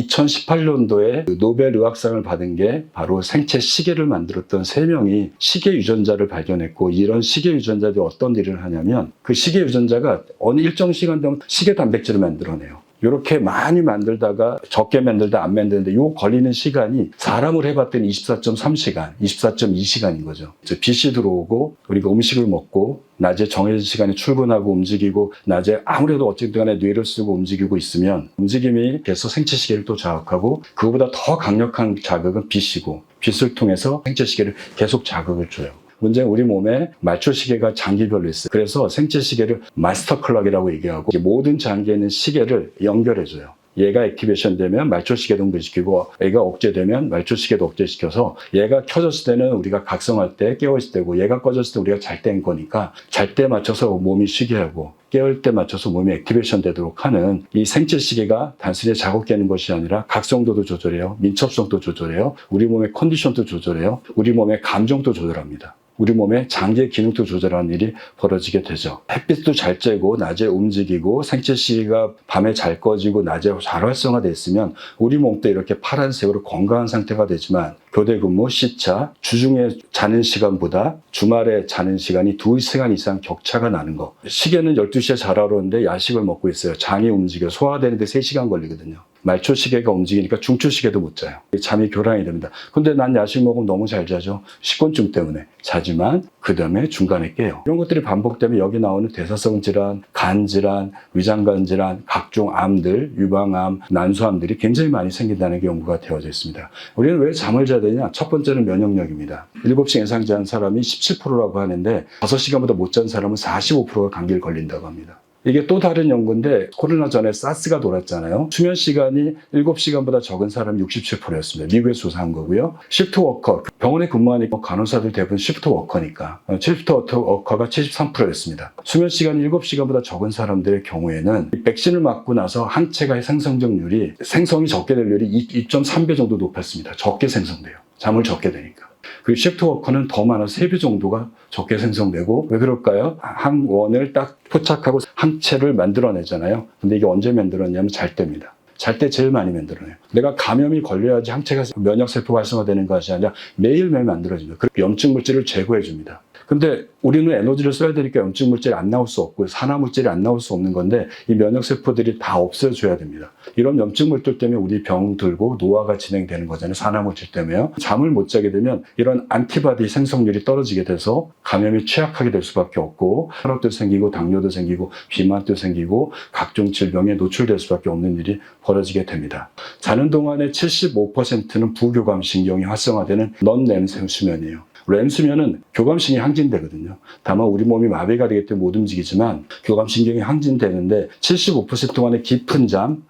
2018년도에 노벨 의학상을 받은 게 바로 생체 시계를 만들었던 3명이 시계 유전자를 발견했고, 이런 시계 유전자들이 어떤 일을 하냐면 그 시계 유전자가 어느 일정 시간 되면 시계 단백질을 만들어내요. 이렇게 많이 만들다가 적게 만들다 안 만드는데 요 걸리는 시간이 사람을 해봤더니 24.3시간, 24.2시간인 거죠. 빛이 들어오고 우리가 음식을 먹고 낮에 정해진 시간에 출근하고 움직이고 낮에 아무래도 어쨌든 간에 뇌를 쓰고 움직이고 있으면 움직임이 계속 생체 시계를 또 자극하고, 그거보다 더 강력한 자극은 빛이고, 빛을 통해서 생체 시계를 계속 자극을 줘요. 문제는 우리 몸에 말초 시계가 장기별로 있어요. 그래서 생체 시계를 마스터 클럭이라고 얘기하고, 모든 장기에 있는 시계를 연결해줘요. 얘가 액티베이션 되면 말초 시계도 응고시키고, 얘가 억제되면 말초 시계도 억제시켜서, 얘가 켜졌을 때는 우리가 각성할 때 깨어있을 때고, 얘가 꺼졌을 때 우리가 잘 때인 거니까 잘 때 맞춰서 몸이 쉬게 하고 깨울 때 맞춰서 몸이 액티베이션 되도록 하는 이 생체 시계가 단순히 작업되는 것이 아니라 각성도도 조절해요. 민첩성도 조절해요. 우리 몸의 컨디션도 조절해요. 우리 몸의 감정도 조절합니다. 우리 몸의 장기의 기능도 조절하는 일이 벌어지게 되죠. 햇빛도 잘 쬐고 낮에 움직이고 생체 시계가 밤에 잘 꺼지고 낮에 잘 활성화되어 있으면 우리 몸도 이렇게 파란색으로 건강한 상태가 되지만, 교대 근무, 시차, 주중에 자는 시간보다 주말에 자는 시간이 2시간 이상 격차가 나는 거. 시계는 12시에 자라고 그러는데 야식을 먹고 있어요. 장이 움직여 소화되는데 3시간 걸리거든요. 말초 시계가 움직이니까 중추 시계도 못 자요. 잠이 교란이 됩니다. 근데 난 야식 먹으면 너무 잘 자죠. 식곤증 때문에 자지만 그 다음에 중간에 깨요. 이런 것들이 반복되면 여기 나오는 대사성 질환, 간 질환, 위장관 질환, 각종 암들, 유방암, 난소암들이 굉장히 많이 생긴다는 게 연구가 되어져 있습니다. 우리는 왜 잠을 자야 되냐? 첫 번째는 면역력입니다. 7시간 이상 잔 사람이 17%라고 하는데 5시간보다 못 잔 사람은 45%가 감기를 걸린다고 합니다. 이게 또 다른 연구인데, 코로나 전에 사스가 돌았잖아요. 수면 시간이 7시간보다 적은 사람이 67%였습니다. 미국에서 조사한 거고요. 시프트 워커, 병원에 근무하니까 간호사들 대부분 시프트 워커니까 시프트 워커가 73%였습니다. 수면 시간이 7시간보다 적은 사람들의 경우에는 백신을 맞고 나서 항체가 생성률이 생성이 적게 될 률이 2.3배 정도 높았습니다. 적게 생성돼요. 잠을 적게 되니까. 그리고 시프트 워커는 더 많아서 3배 정도가 적게 생성되고, 왜 그럴까요? 항원을 딱 포착하고 항체를 만들어내잖아요. 근데 이게 언제 만들었냐면 잘 때입니다. 잘 때 제일 많이 만들어내요. 내가 감염이 걸려야지 항체가 면역세포가 활성화되는 것이 아니라 매일매일 만들어집니다. 그리고 염증 물질을 제거해 줍니다. 근데 우리는 에너지를 써야 되니까 염증 물질이 안 나올 수 없고 산화 물질이 안 나올 수 없는 건데, 이 면역세포들이 다 없애줘야 됩니다. 이런 염증 물질 때문에 우리 병 들고 노화가 진행되는 거잖아요. 산화 물질 때문에요. 잠을 못 자게 되면 이런 안티바디 생성률이 떨어지게 돼서 감염이 취약하게 될 수밖에 없고, 혈압도 생기고 당뇨도 생기고 비만도 생기고 각종 질병에 노출될 수밖에 없는 일이 벌어지게 됩니다. 자는 동안에 75%는 부교감 신경이 활성화되는 넌렘 수면이에요. 렘 수면은 교감신경이 항진되거든요. 다만 우리 몸이 마비가 되기 때문에 못 움직이지만 교감신경이 항진되는데, 75% 동안의 깊은 잠,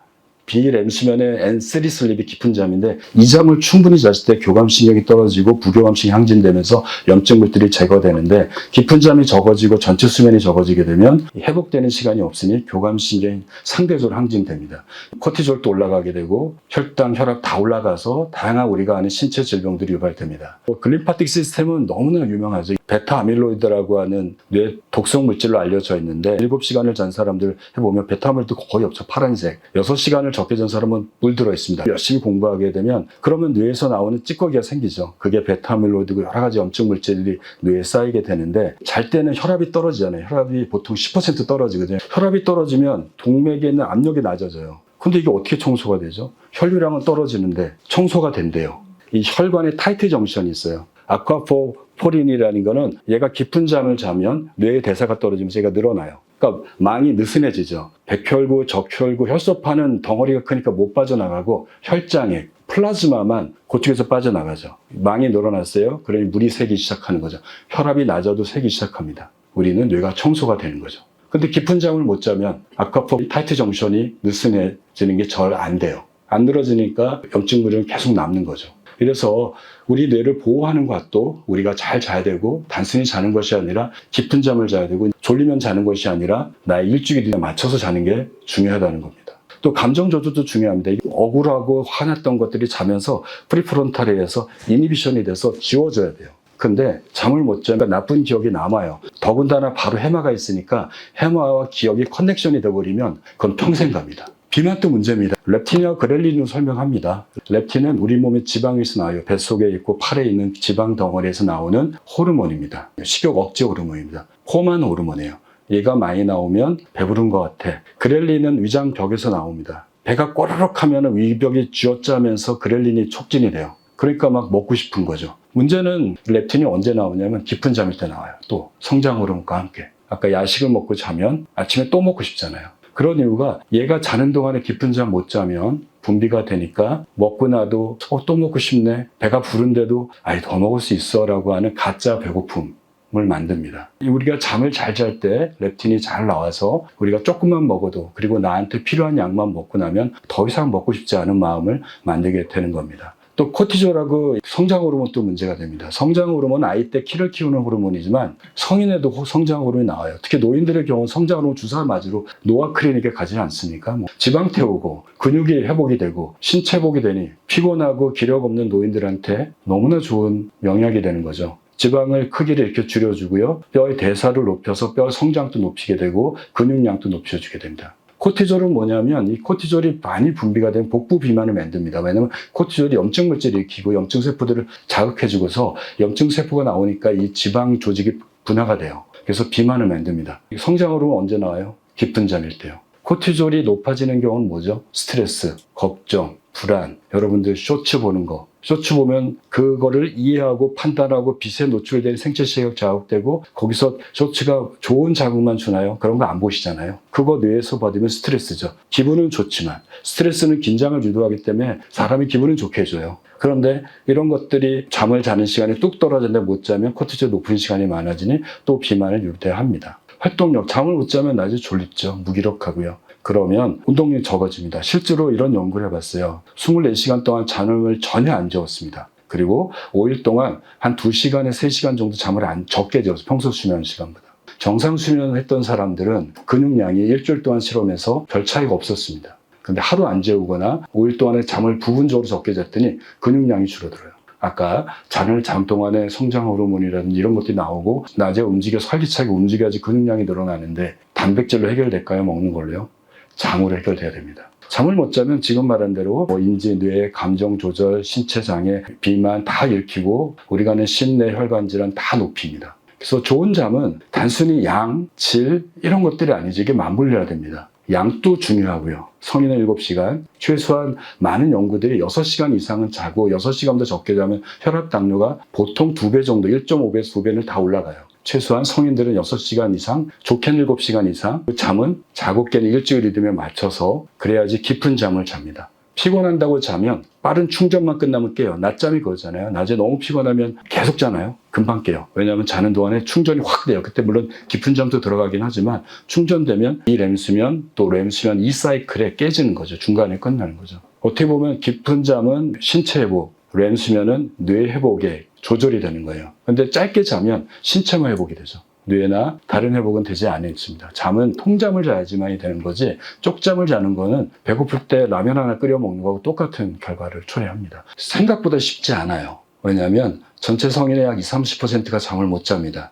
비렘 수면의 N3 슬립이 깊은 잠인데, 이 잠을 충분히 잤을 때 교감신경이 떨어지고 부교감신경이 항진되면서 염증 물질이 제거되는데, 깊은 잠이 적어지고 전체 수면이 적어지게 되면 회복되는 시간이 없으니 교감신경이 상대적으로 항진됩니다. 코티졸도 올라가게 되고 혈당, 혈압 다 올라가서 다양한 우리가 아는 신체 질병들이 유발됩니다. 글림파틱 시스템은 너무나 유명하죠. 베타 아밀로이드라고 하는 뇌 독성 물질로 알려져 있는데, 7시간을 잔 사람들 해보면 베타 아밀로이드 거의 없죠. 파란색. 6시간을 적게 잔 사람은 물 들어 있습니다. 열심히 공부하게 되면 그러면 뇌에서 나오는 찌꺼기가 생기죠. 그게 베타 아밀로이드고 여러 가지 염증 물질들이 뇌에 쌓이게 되는데, 잘 때는 혈압이 떨어지잖아요. 혈압이 보통 10% 떨어지거든요. 혈압이 떨어지면 동맥에 있는 압력이 낮아져요. 근데 이게 어떻게 청소가 되죠? 혈류량은 떨어지는데 청소가 된대요. 이 혈관에 타이트 정션이 있어요. 아쿠아포린이라는 거는 얘가 깊은 잠을 자면 뇌의 대사가 떨어지면서 얘가 늘어나요. 그러니까 망이 느슨해지죠. 백혈구, 적혈구, 혈소판은 덩어리가 크니까 못 빠져나가고 혈장액, 플라즈마만 그쪽에서 빠져나가죠. 망이 늘어났어요. 그러니 물이 새기 시작하는 거죠. 혈압이 낮아도 새기 시작합니다. 우리는 뇌가 청소가 되는 거죠. 근데 깊은 잠을 못 자면 아쿠아포린 타이트 정션이 느슨해지는 게 잘 안 돼요. 안 늘어지니까 염증 물질은 계속 남는 거죠. 그래서 우리 뇌를 보호하는 것도 우리가 잘 자야 되고, 단순히 자는 것이 아니라 깊은 잠을 자야 되고, 졸리면 자는 것이 아니라 나의 일주일에 맞춰서 자는 게 중요하다는 겁니다. 또 감정 조절도 중요합니다. 억울하고 화났던 것들이 자면서 프리프론탈에서 이니비션이 돼서 지워져야 돼요. 근데 잠을 못 자면 나쁜 기억이 남아요. 더군다나 바로 해마가 있으니까 해마와 기억이 커넥션이 돼버리면 그건 평생 갑니다. 비만 또 문제입니다. 렙틴과 그렐린으로 설명합니다. 렙틴은 우리 몸의 지방에서 나와요. 뱃속에 있고 팔에 있는 지방 덩어리에서 나오는 호르몬입니다. 식욕 억제 호르몬입니다. 포만 호르몬이에요. 얘가 많이 나오면 배부른 것 같아. 그렐린은 위장벽에서 나옵니다. 배가 꼬르륵 하면 위벽이 쥐어짜면서 그렐린이 촉진이 돼요. 그러니까 막 먹고 싶은 거죠. 문제는 렙틴이 언제 나오냐면 깊은 잠일 때 나와요. 또 성장 호르몬과 함께. 아까 야식을 먹고 자면 아침에 또 먹고 싶잖아요. 그런 이유가 얘가 자는 동안에 깊은 잠 못 자면 분비가 되니까 먹고 나도 또 먹고 싶네. 배가 부른데도 아이 더 먹을 수 있어 라고 하는 가짜 배고픔을 만듭니다. 우리가 잠을 잘 잘 때 렙틴이 잘 나와서 우리가 조금만 먹어도 그리고 나한테 필요한 양만 먹고 나면 더 이상 먹고 싶지 않은 마음을 만들게 되는 겁니다. 또 코티졸하고 성장 호르몬도 문제가 됩니다. 성장 호르몬은 아이 때 키를 키우는 호르몬이지만 성인에도 성장 호르몬이 나와요. 특히 노인들의 경우 성장 호르몬 주사 맞으러 노화 클리닉에 가지 않습니까? 지방 태우고 근육이 회복이 되고 신체 회복이 되니 피곤하고 기력 없는 노인들한테 너무나 좋은 영약이 되는 거죠. 지방을 크기를 이렇게 줄여주고요. 뼈의 대사를 높여서 뼈 성장도 높이게 되고 근육량도 높여주게 됩니다. 코티졸은 뭐냐면 이 코티졸이 많이 분비가 되면 복부 비만을 만듭니다. 왜냐하면 코티졸이 염증 물질을 일으키고 염증 세포들을 자극해주고서 염증 세포가 나오니까 이 지방 조직이 분화가 돼요. 그래서 비만을 만듭니다. 성장 호르몬 언제 나와요? 깊은 잠일 때요. 코티졸이 높아지는 경우는 뭐죠? 스트레스, 걱정, 불안. 여러분들 쇼츠 보는 거. 쇼츠 보면 그거를 이해하고 판단하고 빛에 노출된 생체 시각 자극되고 거기서 쇼츠가 좋은 자극만 주나요? 그런 거 안 보시잖아요. 그거 뇌에서 받으면 스트레스죠. 기분은 좋지만 스트레스는 긴장을 유도하기 때문에 사람이 기분은 좋게 해줘요. 그런데 이런 것들이 잠을 자는 시간이 뚝 떨어졌는데 못 자면 코티졸 높은 시간이 많아지니 또 비만을 유도합니다. 활동력, 잠을 못 자면 낮에 졸립죠. 무기력하고요. 그러면 운동량이 적어집니다. 실제로 이런 연구를 해봤어요. 24시간 동안 잠을 전혀 안 재웠습니다. 그리고 5일 동안 한 2시간에 3시간 정도 잠을 적게 재웠어요. 평소 수면 시간보다. 정상 수면을 했던 사람들은 근육량이 일주일 동안 실험해서 별 차이가 없었습니다. 근데 하루 안 재우거나 5일 동안에 잠을 부분적으로 적게 잤더니 근육량이 줄어들어요. 아까 자는 잠 동안에 성장 호르몬이라든지 이런 것들이 나오고 낮에 활기차게 움직여야지 근육량이 늘어나는데 단백질로 해결될까요? 먹는 걸로요? 잠으로 해결돼야 됩니다. 잠을 못 자면 지금 말한 대로 인지, 뇌, 감정 조절, 신체 장애, 비만 다 일으키고 우리가 하는 심내 혈관 질환 다 높입니다. 그래서 좋은 잠은 단순히 양, 질 이런 것들이 아니지 이게 맞물려야 됩니다. 양도 중요하고요. 성인은 7시간, 최소한 많은 연구들이 6시간 이상은 자고 6시간보다 적게 자면 혈압 당뇨가 보통 2배 정도, 1.5배에서 2배는 다 올라가요. 최소한 성인들은 6시간 이상, 좋게는 7시간 이상, 그 잠은 자고 깨는 일주일 리듬에 맞춰서 그래야지 깊은 잠을 잡니다. 피곤한다고 자면 빠른 충전만 끝나면 깨요. 낮잠이 그거잖아요. 낮에 너무 피곤하면 계속 자나요? 금방 깨요. 왜냐하면 자는 동안에 충전이 확 돼요. 그때 물론 깊은 잠도 들어가긴 하지만 충전되면 이 렘수면 또 렘수면 이 사이클에 깨지는 거죠. 중간에 끝나는 거죠. 어떻게 보면 깊은 잠은 신체 회복, 렘수면은 뇌 회복에 조절이 되는 거예요. 근데 짧게 자면 신체만 회복이 되죠. 뇌나 다른 회복은 되지 않습니다. 잠은 통잠을 자야지만이 되는 거지 쪽잠을 자는 거는 배고플 때 라면 하나 끓여 먹는 거하고 똑같은 결과를 초래합니다. 생각보다 쉽지 않아요. 왜냐하면 전체 성인의 약 20, 30%가 잠을 못 잡니다.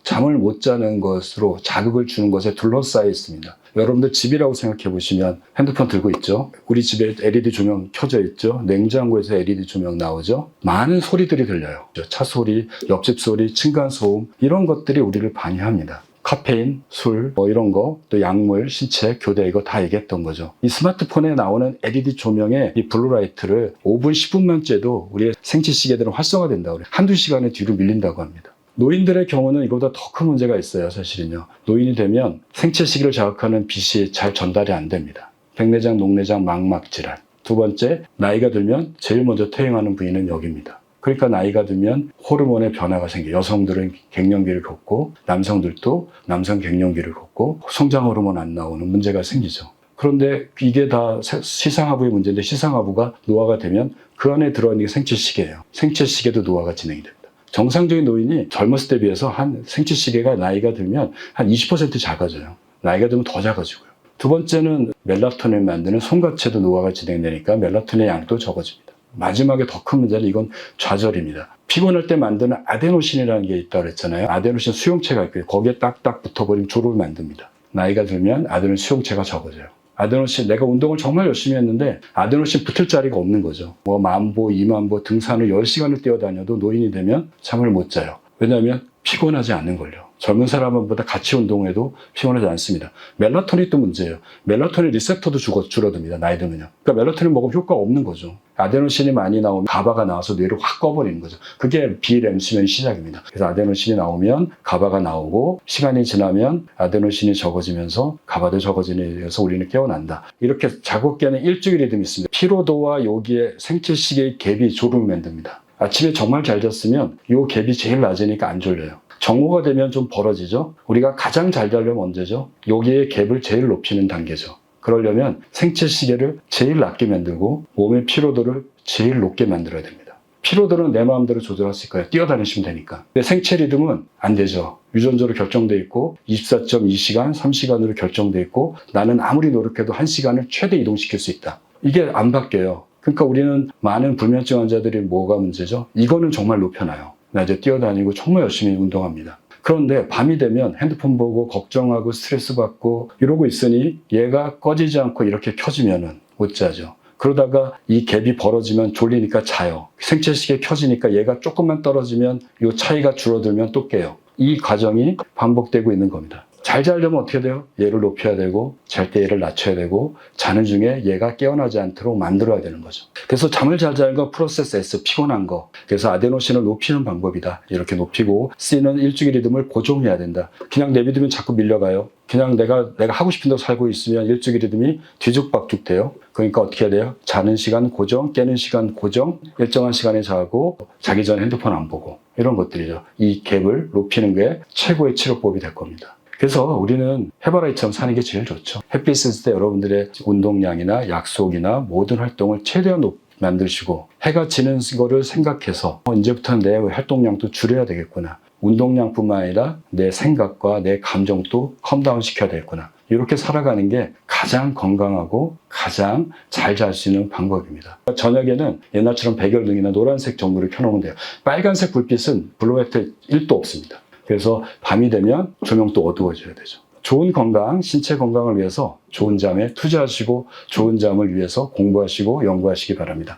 잠을 못 자는 것으로 자극을 주는 것에 둘러싸여 있습니다. 여러분들 집이라고 생각해 보시면 핸드폰 들고 있죠. 우리 집에 LED 조명 켜져 있죠. 냉장고에서 LED 조명 나오죠. 많은 소리들이 들려요. 차 소리, 옆집 소리, 층간 소음 이런 것들이 우리를 방해합니다. 카페인, 술, 이런 거, 또 약물, 신체, 교대 이거 다 얘기했던 거죠. 이 스마트폰에 나오는 LED 조명의 이 블루라이트를 5분, 10분만 쬐도 우리의 생체 시계들은 활성화된다고 그래요. 한두 시간에 뒤로 밀린다고 합니다. 노인들의 경우는 이거보다 더 큰 문제가 있어요, 사실은요. 노인이 되면 생체 시기를 자극하는 빛이 잘 전달이 안 됩니다. 백내장, 녹내장, 망막 질환. 두 번째, 나이가 들면 제일 먼저 퇴행하는 부위는 여기입니다. 그러니까 나이가 들면 호르몬의 변화가 생겨요. 여성들은 갱년기를 겪고 남성들도 남성 갱년기를 겪고 성장 호르몬 안 나오는 문제가 생기죠. 그런데 이게 다 시상하부의 문제인데 시상하부가 노화가 되면 그 안에 들어있는 게 생체 시계예요. 생체 시계도 노화가 진행이 됩니다. 정상적인 노인이 젊었을 때 비해서 한 생체 시계가 나이가 들면 한 20% 작아져요. 나이가 들면 더 작아지고요. 두 번째는 멜라토닌 만드는 송가체도 노화가 진행되니까 멜라토닌의 양도 적어집니다. 마지막에 더 큰 문제는 이건 좌절입니다. 피곤할 때 만드는 아데노신이라는 게 있다고 그랬잖아요. 아데노신 수용체가 있고요. 거기에 딱딱 붙어버리면 조를 만듭니다. 나이가 들면 아데노신 수용체가 적어져요. 아데노신, 내가 운동을 정말 열심히 했는데 아데노신 붙을 자리가 없는 거죠. 뭐 10,000보, 20,000보 등산을 10시간을 뛰어다녀도 노인이 되면 잠을 못 자요. 왜냐하면 피곤하지 않는 걸요. 젊은 사람보다 같이 운동해도 피곤하지 않습니다. 멜라토닌이 또 문제예요. 멜라토닌 리셉터도 줄어듭니다. 나이 들면요. 그러니까 멜라토닌 먹으면 효과가 없는 거죠. 아데노신이 많이 나오면 가바가 나와서 뇌를 확 꺼버리는 거죠. 그게 비렘 수면의 시작입니다. 그래서 아데노신이 나오면 가바가 나오고 시간이 지나면 아데노신이 적어지면서 가바도 적어지면서 우리는 깨어난다. 이렇게 자고 깨는 일주일 리듬이 있습니다. 피로도와 여기에 생체 시계의 갭이 졸음을 만듭니다. 아침에 정말 잘 잤으면 이 갭이 제일 낮으니까 안 졸려요. 정오가 되면 좀 벌어지죠. 우리가 가장 잘 자려면 언제죠? 여기에 갭을 제일 높이는 단계죠. 그러려면 생체 시계를 제일 낮게 만들고 몸의 피로도를 제일 높게 만들어야 됩니다. 피로도는 내 마음대로 조절할 수 있어요. 뛰어다니시면 되니까. 근데 생체 리듬은 안 되죠. 유전자로 결정돼 있고 24.2시간, 3시간으로 결정돼 있고 나는 아무리 노력해도 1시간을 최대 이동시킬 수 있다. 이게 안 바뀌어요. 그러니까 우리는 많은 불면증 환자들이 뭐가 문제죠? 이거는 정말 높여놔요. 낮에 뛰어다니고 정말 열심히 운동합니다. 그런데 밤이 되면 핸드폰 보고 걱정하고 스트레스 받고 이러고 있으니 얘가 꺼지지 않고 이렇게 켜지면은 못 자죠. 그러다가 이 갭이 벌어지면 졸리니까 자요. 생체 시계 켜지니까 얘가 조금만 떨어지면 이 차이가 줄어들면 또 깨요. 이 과정이 반복되고 있는 겁니다. 잘 자려면 어떻게 돼요? 얘를 높여야 되고 잘 때 얘를 낮춰야 되고 자는 중에 얘가 깨어나지 않도록 만들어야 되는 거죠. 그래서 잠을 잘 자는 거 프로세스 S, 피곤한 거. 그래서 아데노신을 높이는 방법이다. 이렇게 높이고 C는 일주일 리듬을 고정해야 된다. 그냥 내비두면 자꾸 밀려가요. 그냥 내가 하고 싶은 대로 살고 있으면 일주일 리듬이 뒤죽박죽 돼요. 그러니까 어떻게 해야 돼요? 자는 시간 고정, 깨는 시간 고정, 일정한 시간에 자고 자기 전에 핸드폰 안 보고 이런 것들이죠. 이 갭을 높이는 게 최고의 치료법이 될 겁니다. 그래서 우리는 해바라 기처럼 사는 게 제일 좋죠. 햇빛 있을 때 여러분들의 운동량이나 약속이나 모든 활동을 최대한 만드시고 해가 지는 거를 생각해서 이제부터는 내 활동량도 줄여야 되겠구나. 운동량뿐만 아니라 내 생각과 내 감정도 컴다운 시켜야 되겠구나. 이렇게 살아가는 게 가장 건강하고 가장 잘 잘 수 있는 방법입니다. 저녁에는 옛날처럼 백열등이나 노란색 전구를 켜놓으면 돼요. 빨간색 불빛은 블루라이트 1도 없습니다. 그래서 밤이 되면 조명도 어두워져야 되죠. 좋은 건강, 신체 건강을 위해서 좋은 잠에 투자하시고 좋은 잠을 위해서 공부하시고 연구하시기 바랍니다.